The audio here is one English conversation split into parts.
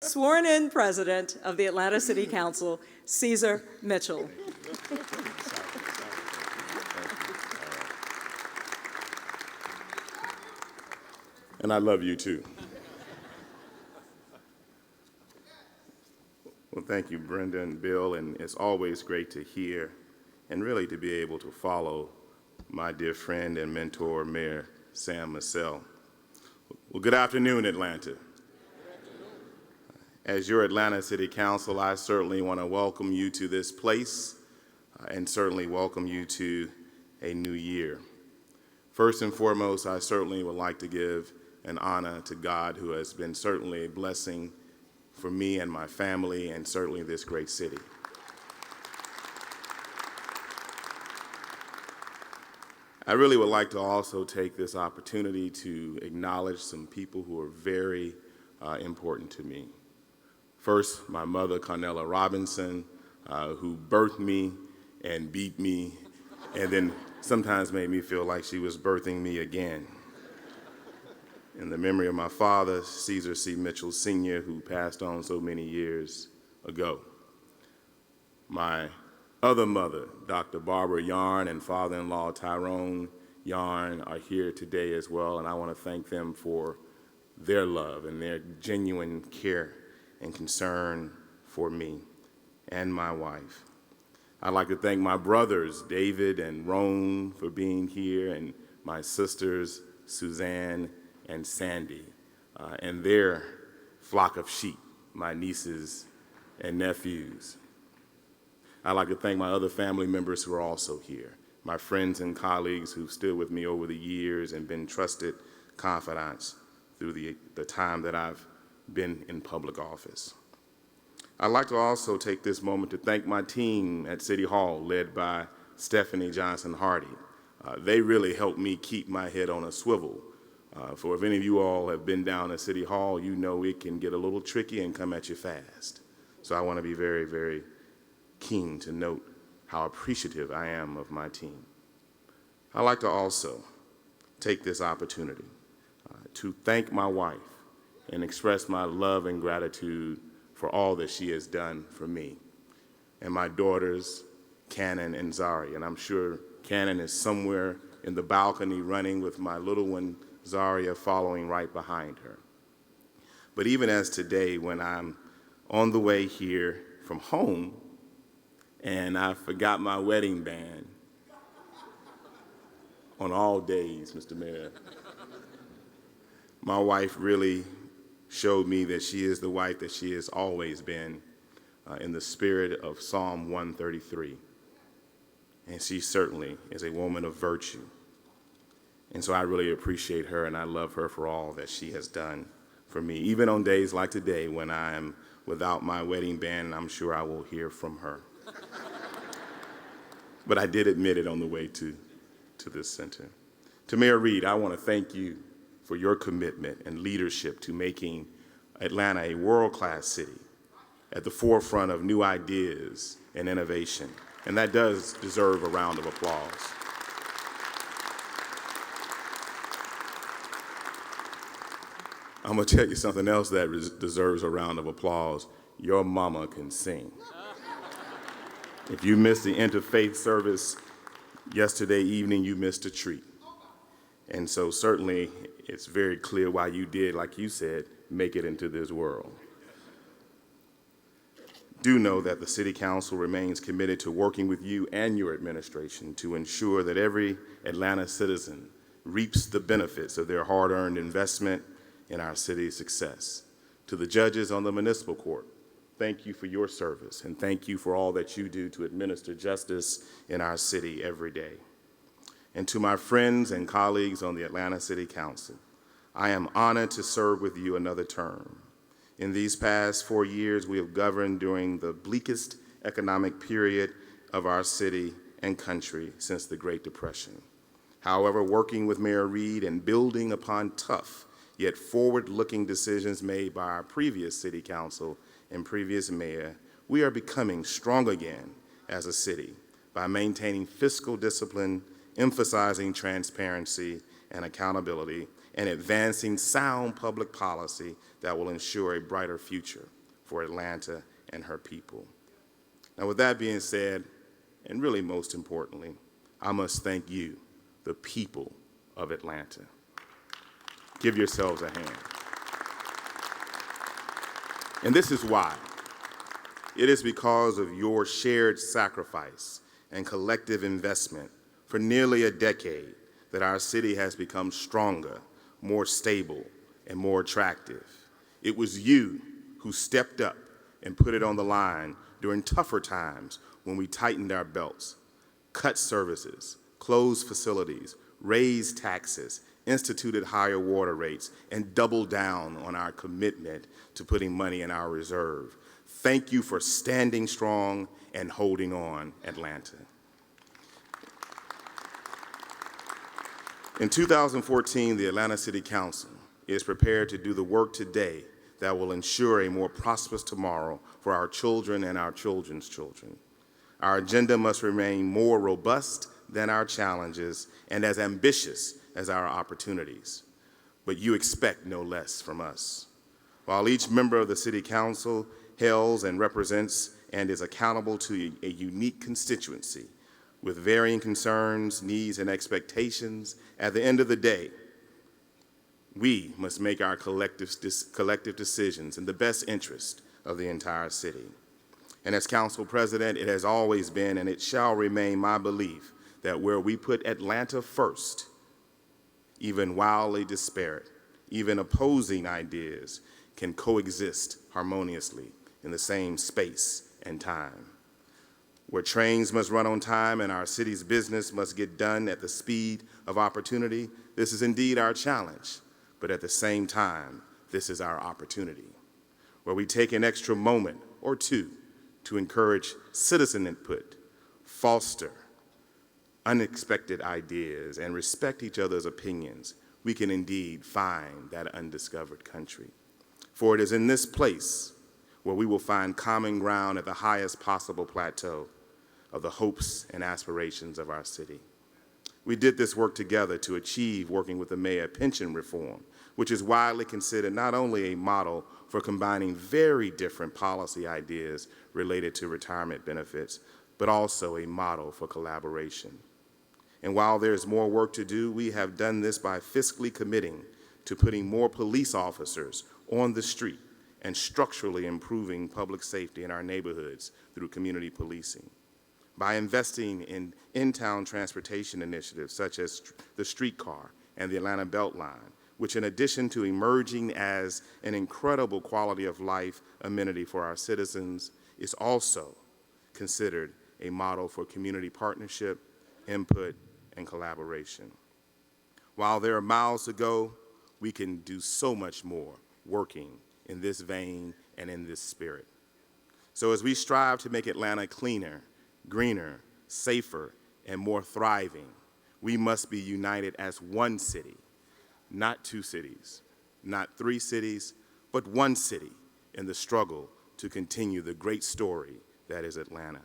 sworn-in President of the Atlanta City Council, Ceasar Mitchell. And I love you too. Well, thank you, Brenda and Bill, and it's always great to hear and really to be able to follow my dear friend and mentor, Mayor Sam Mitchell. Well, good afternoon, Atlanta. As your Atlanta City Council, I certainly want to welcome you to this place and certainly welcome you to a new year. First and foremost, I certainly would like to give an honor to God, who has been certainly a blessing for me and my family and certainly this great city. I really would like to also take this opportunity to acknowledge some people who are very important to me. First, my mother, Carnella Robinson, who birthed me and beat me, and then sometimes made me feel like she was birthing me again. In the memory of my father, Ceasar C. Mitchell, Sr., who passed on so many years ago. My other mother, Dr. Barbara Yarn, and father-in-law Tyrone Yarn are here today as well, and I want to thank them for their love and their genuine care and concern for me and my wife. I'd like to thank my brothers, David and Roan, for being here, and my sisters, Suzanne and Sandy, and their flock of sheep, my nieces and nephews. I'd like to thank my other family members who are also here, my friends and colleagues who've stood with me over the years and been trusted confidants through the time that I've been in public office. I'd like to also take this moment to thank my team at City Hall, led by Stephanie Johnson-Hardy. They really helped me keep my head on a swivel. For if any of you all have been down at City Hall, you know it can get a little tricky and come at you fast. So I want to be very, very keen to note how appreciative I am of my team. I'd like to also take this opportunity to thank my wife and express my love and gratitude for all that she has done for me, and my daughters, Cannon and Zari. And I'm sure Cannon is somewhere in the balcony running with my little one, Zaria, following right behind her. But even as today, when I'm on the way here from home and I forgot my wedding band, on all days, Mr. Mayor, my wife really showed me that she is the wife that she has always been, in the spirit of Psalm 133. And she certainly is a woman of virtue. And so I really appreciate her, and I love her for all that she has done for me. Even on days like today when I am without my wedding band, I'm sure I will hear from her. But I did admit it on the way to this center. To Mayor Reed, I want to thank you for your commitment and leadership to making Atlanta a world-class city at the forefront of new ideas and innovation. And that does deserve a round of applause. I'm going to tell you something else that deserves a round of applause. Your mama can sing. If you missed the interfaith service yesterday evening, you missed a treat. And so certainly it's very clear why you did, like you said, make it into this world. Do know that the City Council remains committed to working with you and your administration to ensure that every Atlanta citizen reaps the benefits of their hard-earned investment in our city's success. To the judges on the municipal court, thank you for your service, and thank you for all that you do to administer justice in our city every day. And to my friends and colleagues on the Atlanta City Council, I am honored to serve with you another term. In these past 4 years, we have governed during the bleakest economic period of our city and country since the Great Depression. However, working with Mayor Reed and building upon tough yet forward-looking decisions made by our previous city council and previous mayor, we are becoming strong again as a city by maintaining fiscal discipline, emphasizing transparency and accountability, and advancing sound public policy that will ensure a brighter future for Atlanta and her people. Now, with that being said, and really most importantly, I must thank you, the people of Atlanta. Give yourselves a hand. And this is why. It is because of your shared sacrifice and collective investment for nearly a decade that our city has become stronger, more stable, and more attractive. It was you who stepped up and put it on the line during tougher times when we tightened our belts, cut services, closed facilities, raised taxes, instituted higher water rates, and doubled down on our commitment to putting money in our reserve. Thank you for standing strong and holding on, Atlanta. In 2014, the Atlanta City Council is prepared to do the work today that will ensure a more prosperous tomorrow for our children and our children's children. Our agenda must remain more robust than our challenges and as ambitious as our opportunities. But you expect no less from us. While each member of the City Council hails and represents and is accountable to a unique constituency with varying concerns, needs, and expectations, at the end of the day, we must make our collective decisions in the best interest of the entire city. And as Council President, it has always been and it shall remain my belief that where we put Atlanta first, even wildly disparate, even opposing ideas can coexist harmoniously in the same space and time. Where trains must run on time and our city's business must get done at the speed of opportunity, this is indeed our challenge. But at the same time, this is our opportunity, where we take an extra moment or two to encourage citizen input, foster unexpected ideas, and respect each other's opinions, we can indeed find that undiscovered country. For it is in this place where we will find common ground at the highest possible plateau of the hopes and aspirations of our city. We did this work together to achieve, working with the mayor, pension reform, which is widely considered not only a model for combining very different policy ideas related to retirement benefits, but also a model for collaboration. And while there's more work to do, we have done this by fiscally committing to putting more police officers on the street and structurally improving public safety in our neighborhoods through community policing. By investing in in-town transportation initiatives such as the streetcar and the Atlanta Beltline, which in addition to emerging as an incredible quality of life amenity for our citizens, is also considered a model for community partnership, input, and collaboration. While there are miles to go, we can do so much more working in this vein and in this spirit. So as we strive to make Atlanta cleaner, greener, safer, and more thriving, we must be united as one city, not two cities, not three cities, but one city in the struggle to continue the great story that is Atlanta.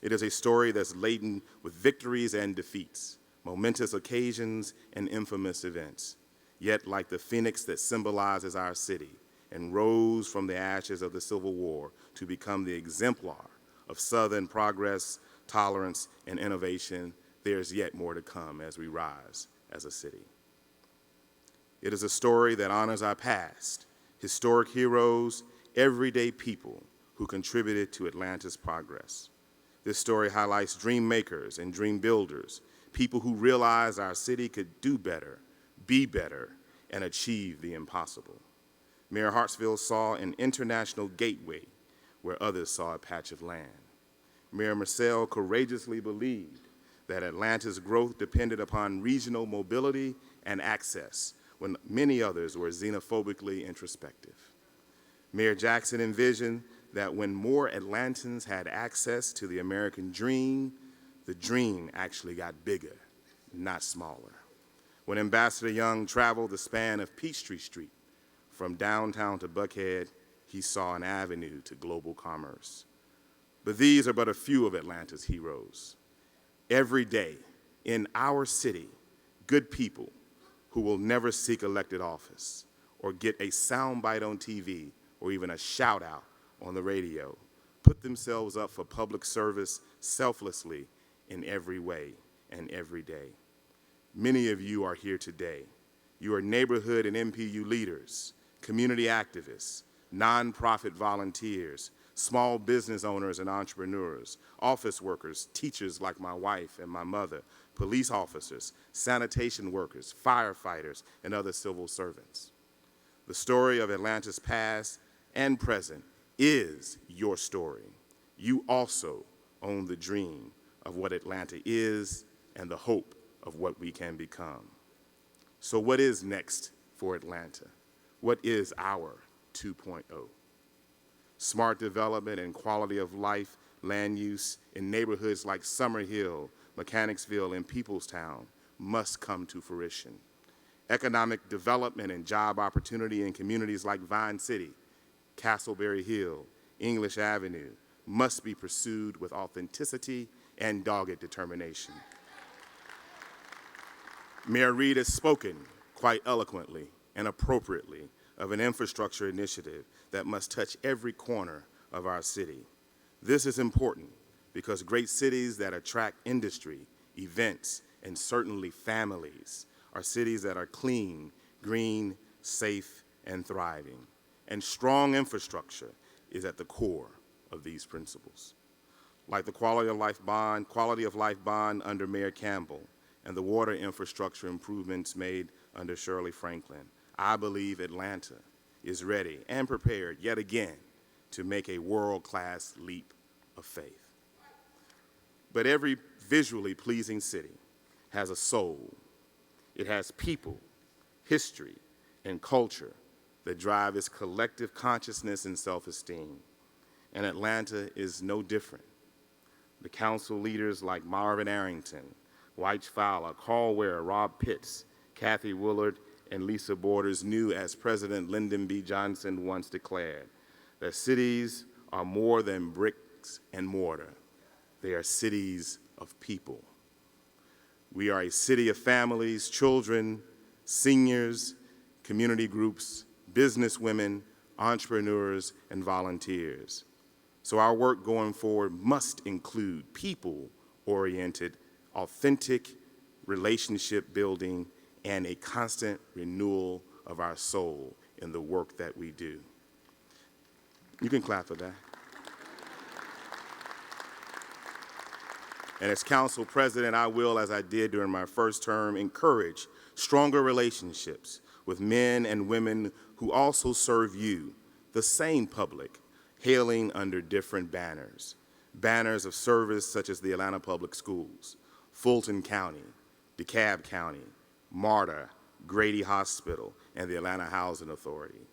It is a story that's laden with victories and defeats, momentous occasions and infamous events. Yet, like the phoenix that symbolizes our city and rose from the ashes of the Civil War to become the exemplar of Southern progress, tolerance, and innovation, there's yet more to come as we rise as a city. It is a story that honors our past, historic heroes, everyday people who contributed to Atlanta's progress. This story highlights dream makers and dream builders, people who realized our city could do better, be better, and achieve the impossible. Mayor Hartsfield saw an international gateway where others saw a patch of land. Mayor Marcel courageously believed that Atlanta's growth depended upon regional mobility and access when many others were xenophobically introspective. Mayor Jackson envisioned that when more Atlantans had access to the American dream, the dream actually got bigger, not smaller. When Ambassador Young traveled the span of Peachtree Street from downtown to Buckhead, he saw an avenue to global commerce. But these are but a few of Atlanta's heroes. Every day in our city, good people who will never seek elected office or get a soundbite on TV or even a shout out on the radio, put themselves up for public service selflessly in every way and every day. Many of you are here today. You are neighborhood and MPU leaders, community activists, nonprofit volunteers, small business owners and entrepreneurs, office workers, teachers like my wife and my mother, police officers, sanitation workers, firefighters, and other civil servants. The story of Atlanta's past and present is your story. You also own the dream of what Atlanta is and the hope of what we can become. So what is next for Atlanta? What is our 2.0? Smart development and quality of life land use in neighborhoods like Summerhill, Mechanicsville, and Peoplestown must come to fruition. Economic development and job opportunity in communities like Vine City, Castleberry Hill, English Avenue must be pursued with authenticity and dogged determination. Mayor Reed has spoken quite eloquently and appropriately of an infrastructure initiative that must touch every corner of our city. This is important because great cities that attract industry, events, and certainly families are cities that are clean, green, safe, and thriving. And strong infrastructure is at the core of these principles. Like the quality of life bond under Mayor Campbell and the water infrastructure improvements made under Shirley Franklin, I believe Atlanta is ready and prepared yet again to make a world-class leap of faith. But every visually pleasing city has a soul. It has people, history, and culture that drive its collective consciousness and self-esteem. And Atlanta is no different. The council leaders like Marvin Arrington, White Fowler, Carl Ware, Rob Pitts, Kathy Willard, and Lisa Borders knew, as President Lyndon B. Johnson once declared, that cities are more than bricks and mortar. They are cities of people. We are a city of families, children, seniors, community groups, businesswomen, entrepreneurs, and volunteers. So our work going forward must include people-oriented, authentic relationship building and a constant renewal of our soul in the work that we do. You can clap for that. And as council president, I will, as I did during my first term, encourage stronger relationships with men and women who also serve you, the same public, hailing under different banners. Banners of service such as the Atlanta Public Schools, Fulton County, DeKalb County, MARTA, Grady Hospital, and the Atlanta Housing Authority.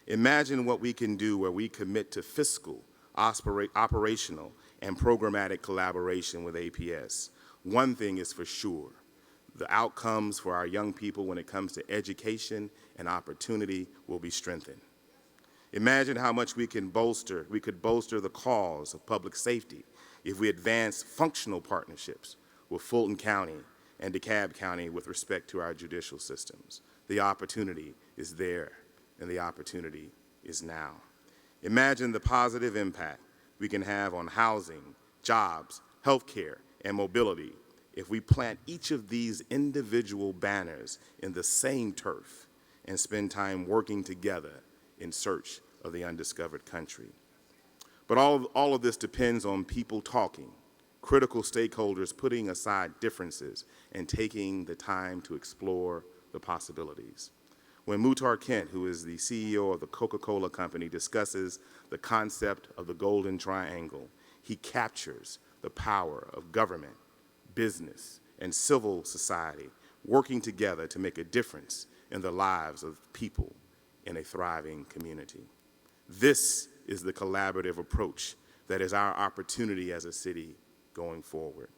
Imagine what we can do where we commit to fiscal, operational, and programmatic collaboration with APS. One thing is for sure, the outcomes for our young people when it comes to education and opportunity will be strengthened. Imagine how much we could bolster the cause of public safety if we advance functional partnerships with Fulton County and DeKalb County with respect to our judicial systems. The opportunity is there, and the opportunity is now. Imagine the positive impact we can have on housing, jobs, healthcare, and mobility if we plant each of these individual banners in the same turf and spend time working together in search of the undiscovered country. But all of this depends on people talking, critical stakeholders putting aside differences and taking the time to explore the possibilities. When Muhtar Kent, who is the CEO of the Coca-Cola Company, discusses the concept of the Golden Triangle, he captures the power of government, business, and civil society working together to make a difference in the lives of people in a thriving community. This is the collaborative approach that is our opportunity as a city going forward.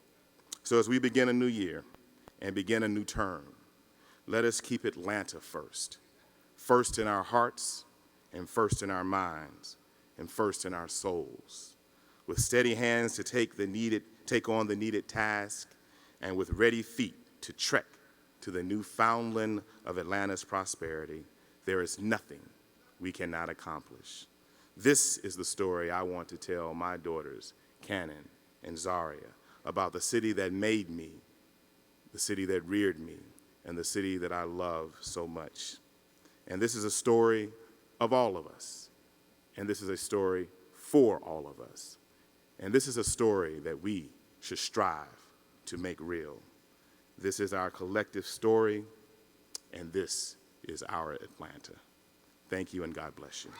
So as we begin a new year and begin a new term, let us keep Atlanta first. First in our hearts, and first in our minds, and first in our souls. With steady hands to take on the needed task, and with ready feet to trek to the Newfoundland of Atlanta's prosperity, there is nothing we cannot accomplish. This is the story I want to tell my daughters, Cannon and Zaria, about the city that made me, the city that reared me, and the city that I love so much. And this is a story of all of us. And this is a story for all of us. And this is a story that we should strive to make real. This is our collective story, and this is our Atlanta. Thank you, and God bless you.